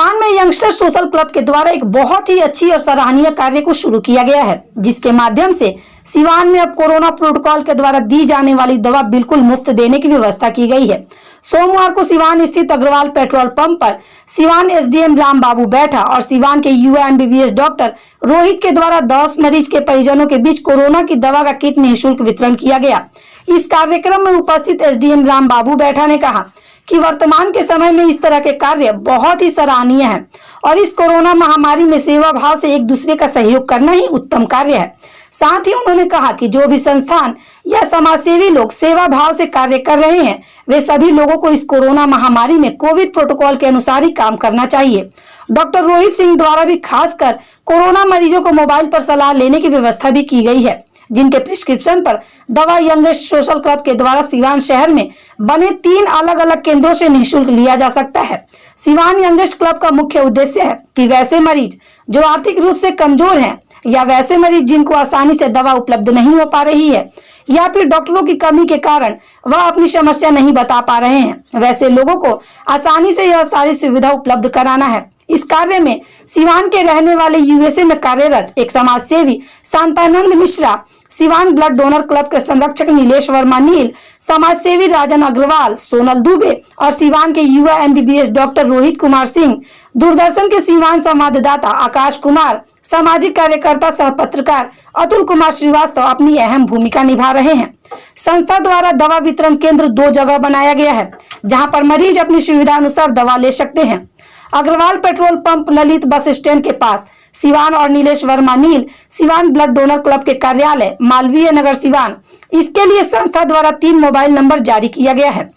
सिवान में youngster social club के द्वारा एक बहुत ही अच्छी और सराहनीय कार्य को शुरू किया गया है, जिसके माध्यम से सिवान में अब कोरोना प्रोटोकॉल के द्वारा दी जाने वाली दवा बिल्कुल मुफ्त देने की व्यवस्था की गई है। सोमवार को सिवान स्थित अग्रवाल पेट्रोल पंप पर सिवान एसडीएम राम बाबू बैठा और सिवान के युवा एमबीबीएस डॉक्टर रोहित के द्वारा 10 मरीज के परिजनों के बीच कोरोना की दवा का किट निःशुल्क वितरण किया गया। इस कार्यक्रम में उपस्थित एसडीएम राम बाबू बैठा ने कहा कि वर्तमान के समय में इस तरह के कार्य बहुत ही सराहनीय है और इस कोरोना महामारी में सेवा भाव से एक दूसरे का सहयोग करना ही उत्तम कार्य है। साथ ही उन्होंने कहा कि जो भी संस्थान या समाजसेवी लोग सेवा भाव से कार्य कर रहे हैं, वे सभी लोगों को इस कोरोना महामारी में कोविड प्रोटोकॉल के अनुसार ही काम करना चाहिए। डॉक्टर रोहित सिंह द्वारा भी खासकर कोरोना मरीजों को मोबाइल पर सलाह लेने की व्यवस्था भी की गई है, जिनके प्रिस्क्रिप्शन पर दवा यंगेस्ट सोशल क्लब के द्वारा सिवान शहर में बने 3 अलग अलग केंद्रों से निःशुल्क लिया जा सकता है। सिवान यंगेस्ट क्लब का मुख्य उद्देश्य है कि वैसे मरीज जो आर्थिक रूप से कमजोर हैं या वैसे मरीज जिनको आसानी से दवा उपलब्ध नहीं हो पा रही है या फिर डॉक्टरों की कमी के कारण वह अपनी समस्या नहीं बता पा रहे हैं, वैसे लोगों को आसानी से यह सारी सुविधा उपलब्ध कराना है। इस कार्य में सिवान के रहने वाले यूएसए में कार्यरत एक समाज सेवी Shantanand Mishra, Siwan blood donor club के संरक्षक नीलेश वर्मा नील, समाज सेवी राजन अग्रवाल, सोनल दुबे और सिवान के युवा एमबीबीएस डॉक्टर रोहित कुमार सिंह, दूरदर्शन के सिवान संवाददाता आकाश कुमार, सामाजिक कार्यकर्ता सह पत्रकार अतुल कुमार श्रीवास्तव अपनी अहम भूमिका निभा रहे हैं। संस्था द्वारा दवा वितरण केंद्र 2 जगह बनाया गया है, जहां पर मरीज अपनी सुविधा अनुसार दवा ले सकते हैं। Agarwal petrol pump Lalit bus stand के पास सिवान और नीलेश वर्मा नील सिवान ब्लड डोनर क्लब के कार्यालय मालवीय नगर सिवान। इसके लिए संस्था द्वारा 3 मोबाइल नंबर जारी किया गया है।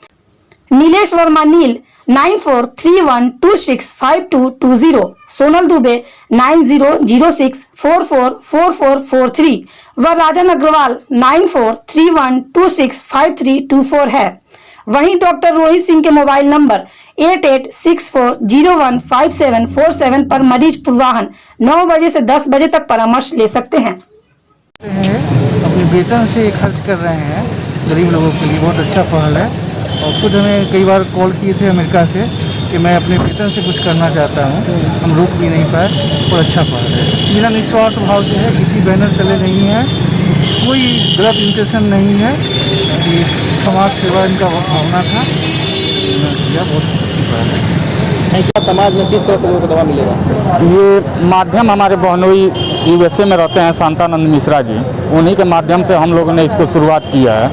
नीलेश वर्मा नील 9431265220, सोनल दुबे 9006444443 व राजन अग्रवाल 9431265324 है। वहीं डॉक्टर रोहित सिंह के मोबाइल नंबर 8864015747 पर मरीज पूर्वाहन 9 बजे से 10 बजे तक परामर्श ले सकते हैं। अपने वेतन से खर्च कर रहे हैं गरीब लोगों के लिए, बहुत अच्छा पहल है। और खुद हमें कई बार कॉल किए थे अमेरिका से कि मैं अपने वेतन से कुछ करना चाहता हूँ, हम रोक भी नहीं पाए। और अच्छा पहल है, बिना निस्वार्थ भाव से है, किसी बैनर तले नहीं है, कोई गलत इंटेंशन नहीं है कि समाज सेवा इनका भावना था, बहुत अच्छी पहल है। समाज में किस तरह से लोगों को दवा मिलेगा? ये माध्यम हमारे बहनोई यूएसए में रहते हैं शांतानंद मिश्रा जी, उन्हीं के माध्यम से हम लोगों ने इसको शुरुआत किया है।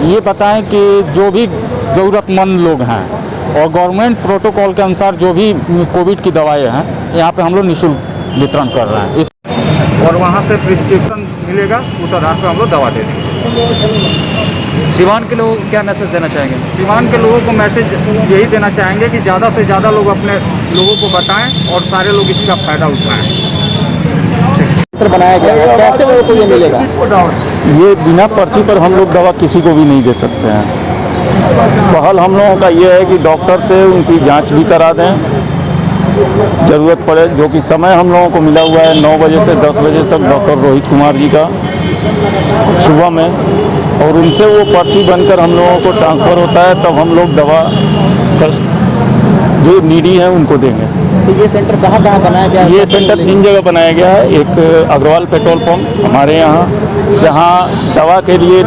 ये बताएं कि जो भी ज़रूरतमंद लोग हैं और गवर्नमेंट प्रोटोकॉल के अनुसार जो भी कोविड की दवाएं हैं, यहाँ पे हम लोग निःशुल्क वितरण कर रहे हैं। और वहाँ से प्रिस्क्रिप्शन मिलेगा, उस आधार पर हम लोग दवा दे देंगे। सिवान के लोगों को क्या मैसेज देना चाहेंगे? सिवान के लोगों को मैसेज यही देना चाहेंगे कि ज़्यादा से ज़्यादा लोग अपने लोगों को बताएं और सारे लोग इसका फ़ायदा उठाएं। बनाया गया है, कैसे लोगों को ये मिलेगा? ये बिना पर्ची पर हम लोग दवा किसी को भी नहीं दे सकते हैं। पहल हम लोगों का ये है कि डॉक्टर से उनकी जांच भी करा दें, ज़रूरत पड़े, जो कि समय हम लोगों को मिला हुआ है 9 बजे से 10 बजे तक डॉक्टर रोहित कुमार जी का सुबह में, और उनसे वो पर्ची बनकर हम लोगों को ट्रांसफ़र होता है, तब हम लोग दवा जो नीडी है उनको देंगे। तो ये सेंटर कहाँ बनाया गया है? ये सेंटर 3 जगह बनाया गया है। एक अग्रवाल पेट्रोल पंप हमारे यहाँ, जहाँ दवा के लिए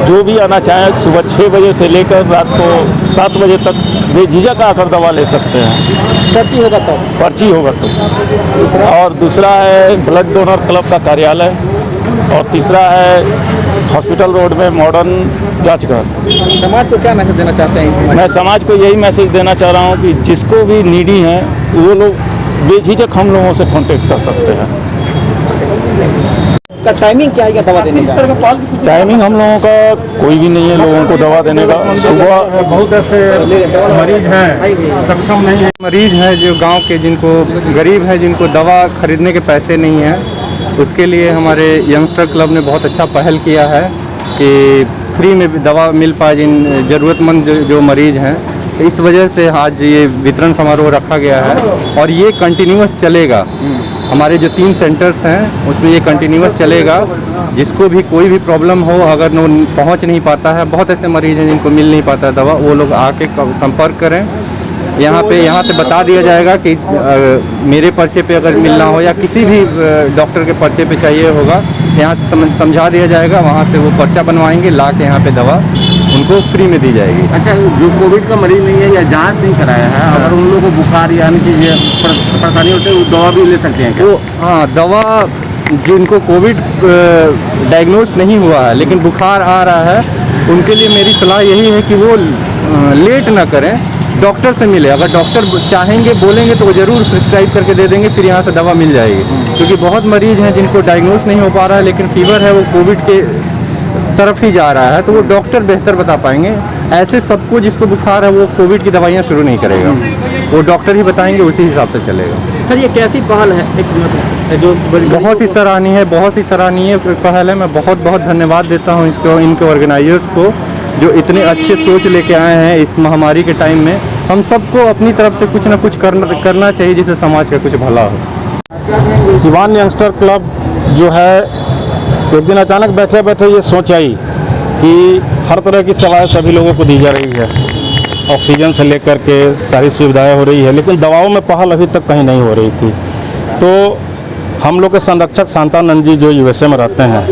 जो भी आना चाहें सुबह 6 बजे से लेकर रात को 7 बजे तक बेझिझक आकर दवा ले सकते हैं। पर्ची होगा तो? पर्ची होगा तो। और दूसरा है ब्लड डोनर क्लब का कार्यालय, और तीसरा है हॉस्पिटल रोड में मॉडर्न जांच घर। समाज को क्या मैसेज देना चाहते हैं? मैं समाज को यही मैसेज देना चाह रहा हूँ कि जिसको भी नीडी हैं वो लोग बेझिझक हम लोगों से कांटेक्ट कर सकते हैं। का टाइमिंग क्या है दवा देने का? टाइमिंग हम लोगों का कोई भी नहीं है लोगों को दवा देने का। सुबह बहुत ऐसे मरीज हैं, सक्षम नहीं है, मरीज हैं जो गांव के, जिनको गरीब है, जिनको दवा खरीदने के पैसे नहीं हैं। उसके लिए हमारे यंगस्टर क्लब ने बहुत अच्छा पहल किया है कि फ्री में दवा मिल पाए जिन ज़रूरतमंद जो मरीज हैं। इस वजह से आज ये वितरण समारोह रखा गया है और ये कंटिन्यूअस चलेगा। हमारे जो 3 सेंटर्स हैं उसमें ये कंटिन्यूअस चलेगा। जिसको भी कोई भी प्रॉब्लम हो, अगर वो पहुंच नहीं पाता है, बहुत ऐसे मरीज हैं जिनको मिल नहीं पाता दवा, वो लोग आके संपर्क करें यहाँ से बता दिया जाएगा कि मेरे पर्चे पे अगर मिलना हो या किसी भी डॉक्टर के पर्चे पे चाहिए होगा, यहाँ से समझा दिया जाएगा, वहाँ से वो पर्चा बनवाएंगे, ला के यहाँ पे दवा उनको फ्री में दी जाएगी। अच्छा, जो कोविड का मरीज नहीं है या जांच नहीं कराया है, अगर उन लोगों को बुखार यानी कि ये परेशानी होती है, वो दवा भी ले सकते हैं क्या? तो हाँ, दवा जिनको कोविड डायग्नोज नहीं हुआ है लेकिन बुखार आ रहा है, उनके लिए मेरी सलाह यही है कि वो लेट ना करें, डॉक्टर से मिले। अगर डॉक्टर चाहेंगे, बोलेंगे तो वो ज़रूर प्रिस्क्राइब करके दे देंगे, फिर यहाँ से दवा मिल जाएगी। क्योंकि बहुत मरीज हैं जिनको डायग्नोज नहीं हो पा रहा है लेकिन फीवर है, वो कोविड के तरफ ही जा रहा है, तो वो डॉक्टर बेहतर बता पाएंगे। ऐसे सबको जिसको बुखार है वो कोविड की दवाइयाँ शुरू नहीं करेगा, वो डॉक्टर ही बताएंगे, उसी हिसाब से चलेगा। सर ये कैसी पहल है? एक जो बहुत ही सराहनीय है, बहुत ही सराहनीय पहल है। मैं बहुत बहुत धन्यवाद देता हूँ इनके ऑर्गेनाइजर्स को, जो इतने अच्छे सोच लेके आए हैं इस महामारी के टाइम में। हम सबको अपनी तरफ से कुछ ना कुछ करना चाहिए जिससे समाज का कुछ भला हो। सिवान यंगस्टर क्लब जो है, एक दिन अचानक बैठे बैठे ये सोच आई कि हर तरह की सेवाएं सभी लोगों को दी जा रही है, ऑक्सीजन से लेकर के सारी सुविधाएं हो रही है, लेकिन दवाओं में पहल अभी तक कहीं नहीं हो रही थी। तो हम लोग के संरक्षक शांतानंद जी जो यूएसए में रहते हैं,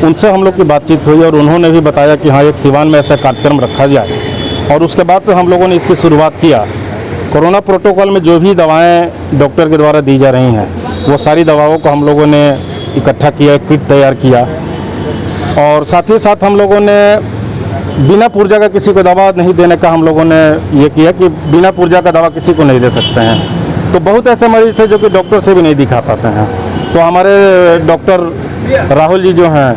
उनसे हम लोग की बातचीत हुई और उन्होंने भी बताया कि हाँ, एक सिवान में ऐसा कार्यक्रम रखा जाए, और उसके बाद से हम लोगों ने इसकी शुरुआत किया। कोरोना प्रोटोकॉल में जो भी दवाएं डॉक्टर के द्वारा दी जा रही हैं, वो सारी दवाओं को हम लोगों ने इकट्ठा किया, किट तैयार किया, और साथ ही साथ हम लोगों ने बिना पुर्जा का किसी को दवा नहीं देने का हम लोगों ने ये किया कि बिना पुर्जा का दवा किसी को नहीं दे सकते हैं। तो बहुत ऐसे मरीज थे जो कि डॉक्टर से भी नहीं दिखा पाते हैं, तो हमारे डॉक्टर राहुल जी जो हैं,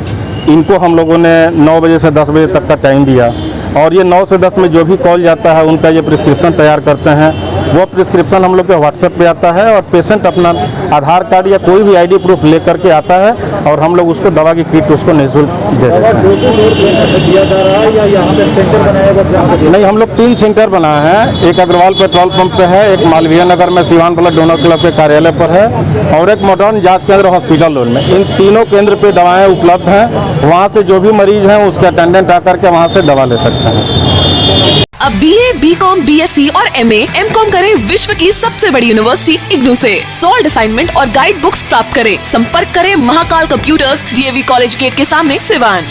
इनको हम लोगों ने 9 बजे से 10 बजे तक का टाइम दिया, और ये 9 से 10 में जो भी कॉल जाता है उनका ये प्रिस्क्रिप्शन तैयार करते हैं। वो प्रिस्क्रिप्शन हम लोग के व्हाट्सएप पे आता है, और पेशेंट अपना आधार कार्ड या कोई भी आईडी प्रूफ ले करके आता है, और हम लोग उसको दवा की किट उसको निःशुल्क दे देते हैं। नहीं, हम लोग 3 सेंटर बनाए हैं। एक अग्रवाल पेट्रोल पंप पे है, एक मालवीय नगर में सिवान ब्लड डोनर क्लब के कार्यालय पर है, और एक मॉडर्न जांच केंद्र हॉस्पिटल रोड में। इन तीनों केंद्र पे दवाएं उपलब्ध हैं। वहाँ से जो भी मरीज हैं उसके अटेंडेंट आकर के वहाँ से दवा ले सकते हैं। अब BA, BCom, BSc और MA, MCom करें विश्व की सबसे बड़ी यूनिवर्सिटी इग्नू से। सॉल्ड असाइनमेंट और गाइड बुक्स प्राप्त करें। संपर्क करें Mahakal computers, DAV college gate के सामने, सिवान।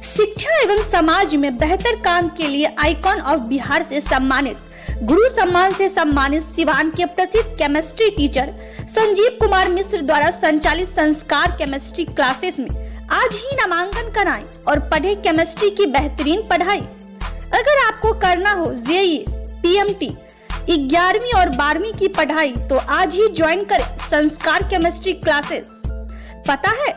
शिक्षा एवं समाज में बेहतर काम के लिए आइकॉन ऑफ बिहार से सम्मानित, गुरु सम्मान से सम्मानित सिवान के प्रसिद्ध केमिस्ट्री टीचर संजीव कुमार मिश्र द्वारा संचालित संस्कार केमिस्ट्री क्लासेस में आज ही नामांकन कराएं और पढ़े केमिस्ट्री की बेहतरीन पढ़ाई। अगर आपको करना हो JEE, PMT, 11वीं और 12वीं की पढ़ाई तो आज ही ज्वाइन करें संस्कार केमिस्ट्री क्लासेस। पता है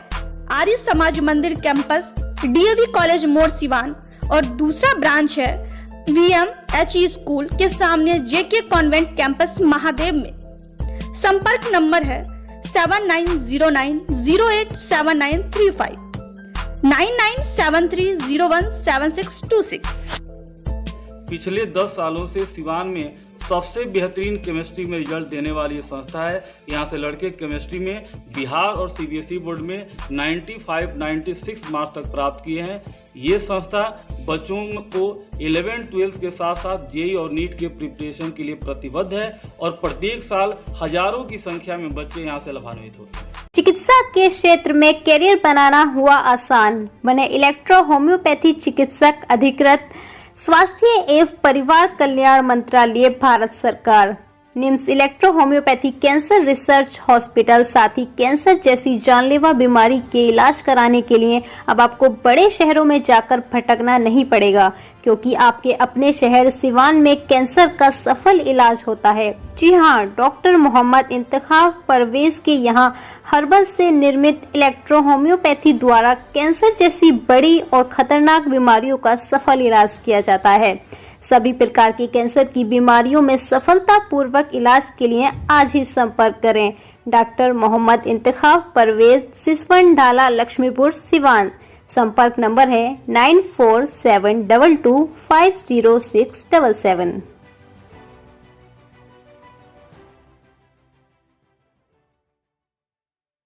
आर्य समाज मंदिर कैंपस, DAV कॉलेज मोड़ सिवान, और दूसरा ब्रांच है VMHE स्कूल के सामने JK कॉन्वेंट कैंपस महादेव में। संपर्क नंबर है 7909087935, 9973017626। पिछले 10 सालों से सिवान में सबसे बेहतरीन केमिस्ट्री में रिजल्ट देने वाली ये संस्था है। यहाँ से लड़के केमिस्ट्री में बिहार और CBSE बोर्ड में 95-96 मार्क्स तक प्राप्त किए हैं। ये संस्था बच्चों को 11-12 के साथ साथ JEE और नीट के प्रिपरेशन के लिए प्रतिबद्ध है, और प्रत्येक साल हजारों की संख्या में बच्चे यहाँ से लाभान्वित होते हैं। चिकित्सा के क्षेत्र में करियर बनाना हुआ आसान, बने इलेक्ट्रो होम्योपैथी चिकित्सक अधिकृत, स्वास्थ्य एवं परिवार कल्याण मंत्रालय, भारत सरकार। NIMS electro homeopathy cancer research hospital, साथ ही कैंसर जैसी जानलेवा बीमारी के इलाज कराने के लिए अब आपको बड़े शहरों में जाकर भटकना नहीं पड़ेगा, क्योंकि आपके अपने शहर सिवान में कैंसर का सफल इलाज होता है। जी हाँ, डॉक्टर मोहम्मद इंतखाब परवेज के यहाँ हर्बल से निर्मित इलेक्ट्रो होम्योपैथी द्वारा कैंसर जैसी बड़ी और खतरनाक बीमारियों का सफल इलाज किया जाता है। सभी प्रकार की कैंसर की बीमारियों में सफलतापूर्वक इलाज के लिए आज ही संपर्क करें। डॉक्टर मोहम्मद इंतखाब परवेज, सिसवन ढाला, लक्ष्मीपुर, सिवान। संपर्क नंबर है 9472250677।